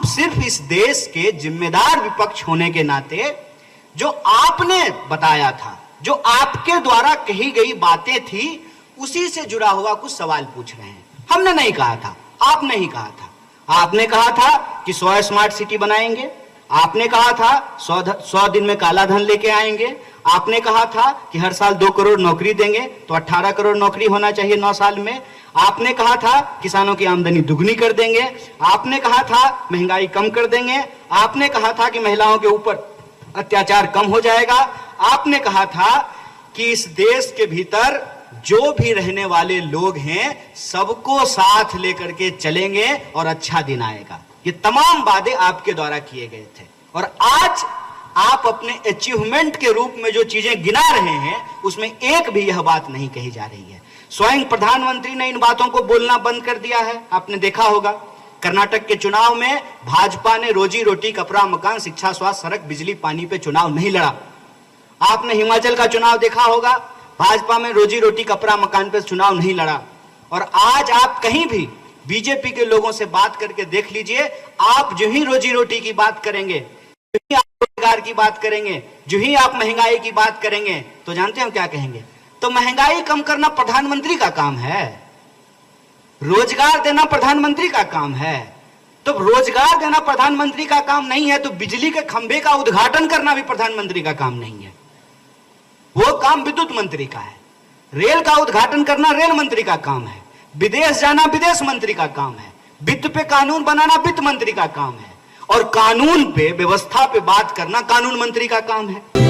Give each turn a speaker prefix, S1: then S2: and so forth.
S1: सिर्फ इस देश के जिम्मेदार विपक्ष होने के नाते जो आपने बताया था, जो आपके द्वारा कही गई बातें थी, उसी से जुड़ा हुआ कुछ सवाल पूछ रहे हैं। हमने नहीं कहा था, आपने ही कहा था। आपने कहा था कि 100 स्मार्ट सिटी बनाएंगे, आपने कहा था 100 दिन में काला धन लेके आएंगे, आपने कहा था कि हर साल 2 करोड़ नौकरी देंगे, तो 18 करोड़ नौकरी होना चाहिए 9 साल में। आपने कहा था किसानों की आमदनी दुगनी कर देंगे, आपने कहा था महंगाई कम कर देंगे, आपने कहा था कि महिलाओं के ऊपर अत्याचार कम हो जाएगा, आपने कहा था कि इस देश के भीतर जो भी रहने वाले लोग हैं सबको साथ लेकर के चलेंगे और अच्छा दिन आएगा। ये तमाम वादे आपके द्वारा किए गए थे, और आज आप अपने अचीवमेंट के रूप में जो चीजें गिना रहे हैं उसमें एक भी यह बात नहीं कही जा रही है। स्वयं प्रधानमंत्री ने इन बातों को बोलना बंद कर दिया है। आपने देखा होगा कर्नाटक के चुनाव में भाजपा ने रोजी रोटी, कपड़ा, मकान, शिक्षा, स्वास्थ्य, सड़क, बिजली, पानी पे चुनाव नहीं लड़ा। आपने हिमाचल का चुनाव देखा होगा, भाजपा में रोजी रोटी, कपड़ा, मकान पे चुनाव नहीं लड़ा। और आज आप कहीं भी बीजेपी के लोगों से बात करके देख लीजिए, आप जो ही रोजी रोटी की बात करेंगे, जो ही आप रोजगार की बात करेंगे, जो ही आप महंगाई की बात करेंगे, तो जानते हैं क्या कहेंगे? तो महंगाई कम करना प्रधानमंत्री का काम है, रोजगार देना प्रधानमंत्री का काम है। तो रोजगार देना प्रधानमंत्री का काम नहीं है तो बिजली के खंभे का उद्घाटन करना भी प्रधानमंत्री का काम नहीं है, वो काम विद्युत मंत्री का है। रेल का उद्घाटन करना रेल मंत्री का काम है, विदेश जाना विदेश मंत्री का काम है, वित्त पे कानून बनाना वित्त मंत्री का काम है, और कानून पे, व्यवस्था पे बात करना कानून मंत्री का काम है।